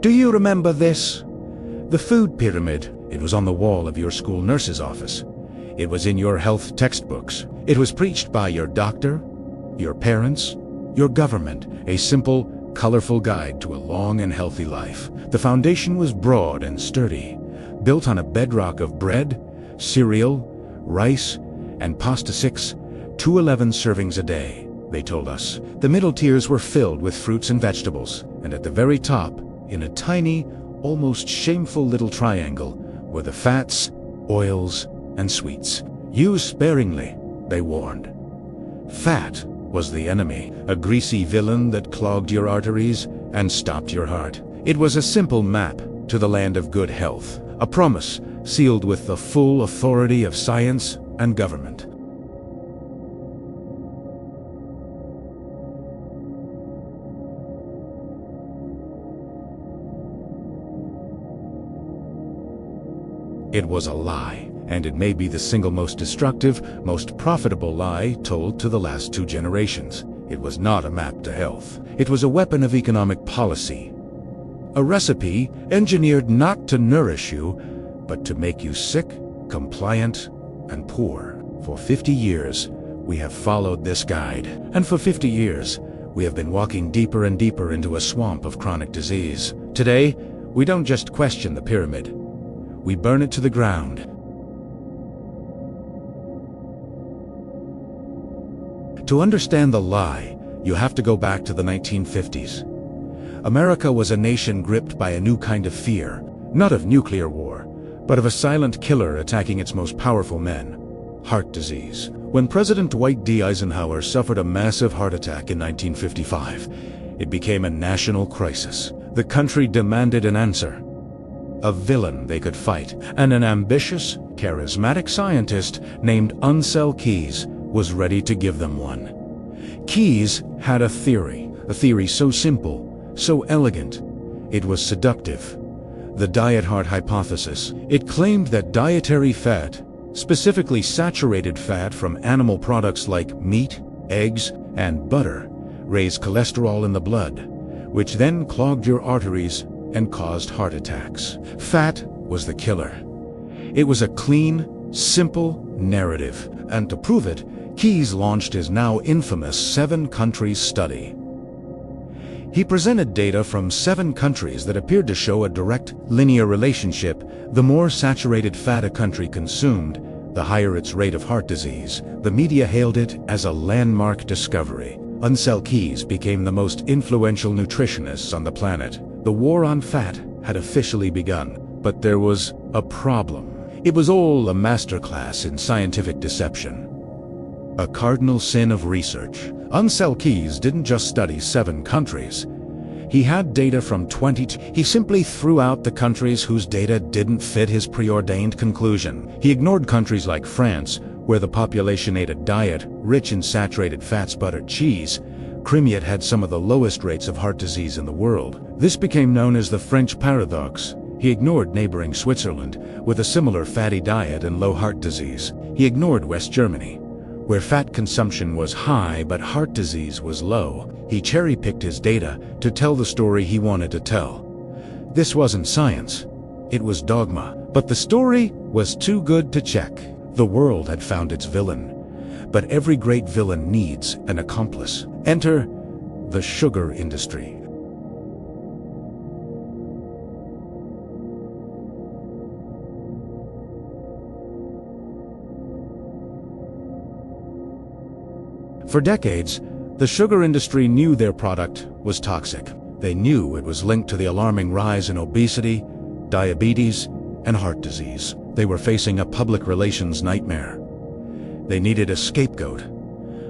Do you remember this? The food pyramid. It was on the wall of your school nurse's office. It was in your health textbooks. It was preached by your doctor, your parents, your government. A simple, colorful guide to a long and healthy life. The foundation was broad and sturdy, built on a bedrock of bread, cereal, rice, and pasta 6 to 11 servings a day, they told us. The middle tiers were filled with fruits and vegetables, and at the very top, in a tiny, almost shameful little triangle, were the fats, oils, and sweets. Use sparingly, they warned. Fat was the enemy, a greasy villain that clogged your arteries and stopped your heart. It was a simple map to the land of good health, a promise sealed with the full authority of science and government. It was a lie, and it may be the single most destructive, most profitable lie told to the last 2 generations. It was not a map to health. It was a weapon of economic policy. A recipe engineered not to nourish you, but to make you sick, compliant, and poor. For 50 years, we have followed this guide. And for 50 years, we have been walking deeper and deeper into a swamp of chronic disease. Today, we don't just question the pyramid. We burn it to the ground. To understand the lie, you have to go back to the 1950s. America was a nation gripped by a new kind of fear, not of nuclear war, but of a silent killer attacking its most powerful men: heart disease. When President Dwight D. Eisenhower suffered a massive heart attack in 1955, it became a national crisis. The country demanded an answer. A villain they could fight, and an ambitious, charismatic scientist named Ancel Keys was ready to give them one. Keys had a theory so simple, so elegant, it was seductive. The diet heart hypothesis. It claimed that dietary fat, specifically saturated fat from animal products like meat, eggs, and butter, raised cholesterol in the blood, which then clogged your arteries and caused heart attacks. Fat was the killer. It was a clean, simple narrative, and to prove it, Keys launched his now infamous 7 countries study. He presented data from 7 countries that appeared to show a direct, linear relationship. The more saturated fat a country consumed, the higher its rate of heart disease. The media hailed it as a landmark discovery. Ancel Keys became the most influential nutritionist on the planet. The war on fat had officially begun, but there was a problem. It was all a masterclass in scientific deception. A cardinal sin of research. Ancel Keys didn't just study 7 countries. He had data from 20. He simply threw out the countries whose data didn't fit his preordained conclusion. He ignored countries like France, where the population ate a diet rich in saturated fats, butter, cheese. Crimea had some of the lowest rates of heart disease in the world. This became known as the French paradox. He ignored neighboring Switzerland, with a similar fatty diet and low heart disease. He ignored West Germany, where fat consumption was high but heart disease was low. He cherry-picked his data to tell the story he wanted to tell. This wasn't science, it was dogma. But the story was too good to check. The world had found its villain. But every great villain needs an accomplice. Enter the sugar industry. For decades, the sugar industry knew their product was toxic. They knew it was linked to the alarming rise in obesity, diabetes, and heart disease. They were facing a public relations nightmare. They needed a scapegoat,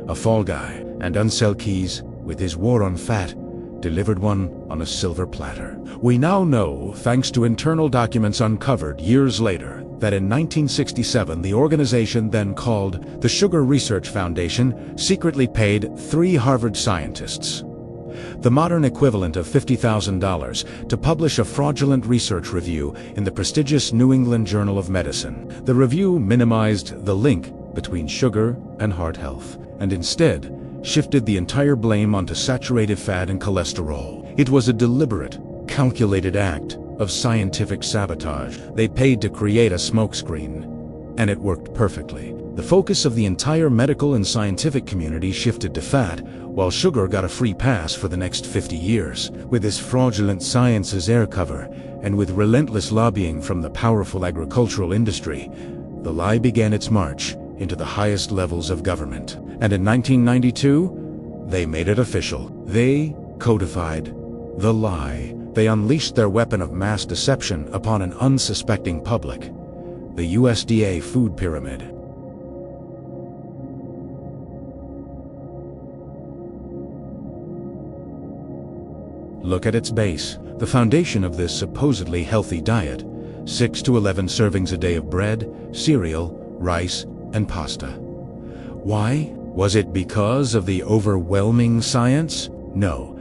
a fall guy, and Ancel Keys, with his war on fat, delivered one on a silver platter. We now know, thanks to internal documents uncovered years later, that in 1967 the organization then called the Sugar Research Foundation secretly paid 3 Harvard scientists, the modern equivalent of $50,000, to publish a fraudulent research review in the prestigious New England Journal of Medicine. The review minimized the link between sugar and heart health, and instead shifted the entire blame onto saturated fat and cholesterol. It was a deliberate, calculated act of scientific sabotage. They paid to create a smokescreen, and it worked perfectly. The focus of the entire medical and scientific community shifted to fat, while sugar got a free pass for the next 50 years. With this fraudulent science as air cover, and with relentless lobbying from the powerful agricultural industry, the lie began its march into the highest levels of government. And in 1992, they made it official. They codified the lie. They unleashed their weapon of mass deception upon an unsuspecting public, the USDA food pyramid. Look at its base, the foundation of this supposedly healthy diet: 6 to 11 servings a day of bread, cereal, rice, and pasta. Why? Was it because of the overwhelming science? No.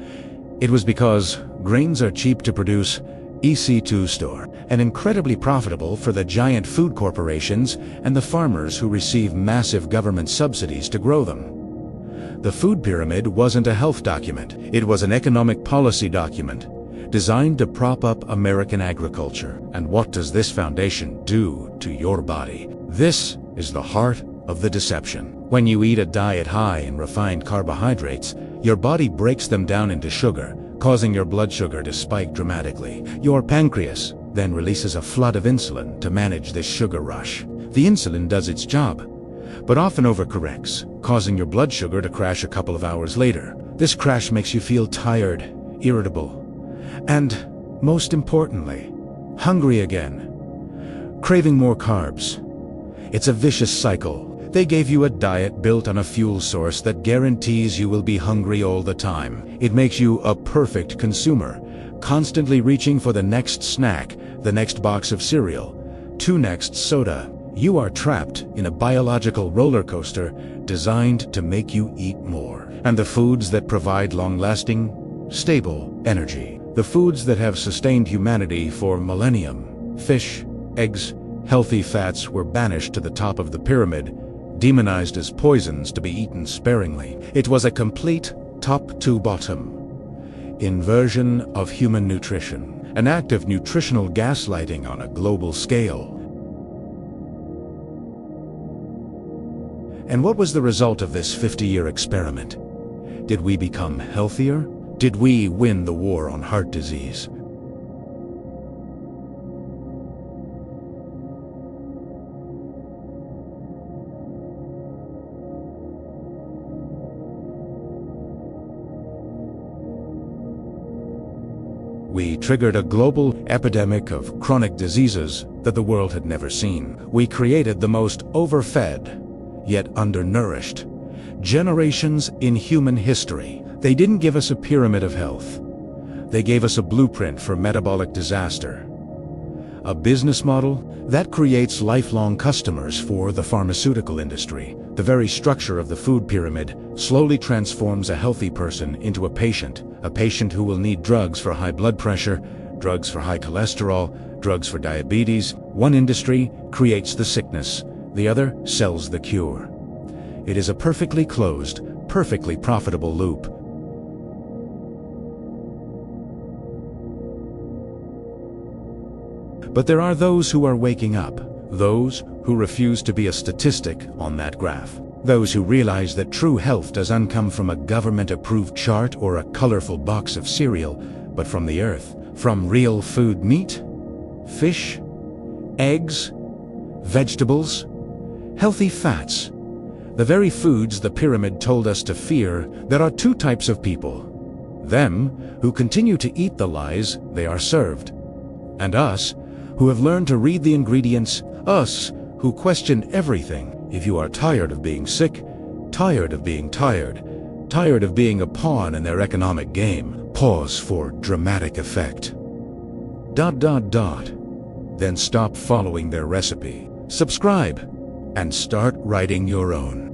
It was because grains are cheap to produce, easy to store, and incredibly profitable for the giant food corporations and the farmers who receive massive government subsidies to grow them. The food pyramid wasn't a health document. It was an economic policy document designed to prop up American agriculture. And what does this foundation do to your body? This is the heart of the deception. When you eat a diet high in refined carbohydrates, your body breaks them down into sugar, causing your blood sugar to spike dramatically. Your pancreas then releases a flood of insulin to manage this sugar rush. The insulin does its job, but often overcorrects, causing your blood sugar to crash a couple of hours later. This crash makes you feel tired, irritable, and, most importantly, hungry again, craving more carbs. It's a vicious cycle. They gave you a diet built on a fuel source that guarantees you will be hungry all the time. It makes you a perfect consumer, constantly reaching for the next snack, the next box of cereal, to next soda. You are trapped in a biological roller coaster designed to make you eat more. And the foods that provide long-lasting, stable energy, the foods that have sustained humanity for millennium, fish, eggs, healthy fats, were banished to the top of the pyramid, demonized as poisons to be eaten sparingly. It was a complete top-to-bottom inversion of human nutrition, an act of nutritional gaslighting on a global scale. And what was the result of this 50-year experiment? Did we become healthier? Did we win the war on heart disease? We triggered a global epidemic of chronic diseases that the world had never seen. We created the most overfed, yet undernourished, generations in human history. They didn't give us a pyramid of health. They gave us a blueprint for metabolic disaster. A business model that creates lifelong customers for the pharmaceutical industry. The very structure of the food pyramid slowly transforms a healthy person into a patient who will need drugs for high blood pressure, drugs for high cholesterol, drugs for diabetes. One industry creates the sickness, the other sells the cure. It is a perfectly closed, perfectly profitable loop. But there are those who are waking up, those who refuse to be a statistic on that graph, those who realize that true health doesn't come from a government-approved chart or a colorful box of cereal, but from the earth, from real food: meat, fish, eggs, vegetables, healthy fats. The very foods the pyramid told us to fear. There are two types of people: them who continue to eat the lies they are served, and us who have learned to read the ingredients, us who question everything. If you are tired of being sick, tired of being tired, tired of being a pawn in their economic game, pause for dramatic effect. ... Then stop following their recipe. Subscribe and start writing your own.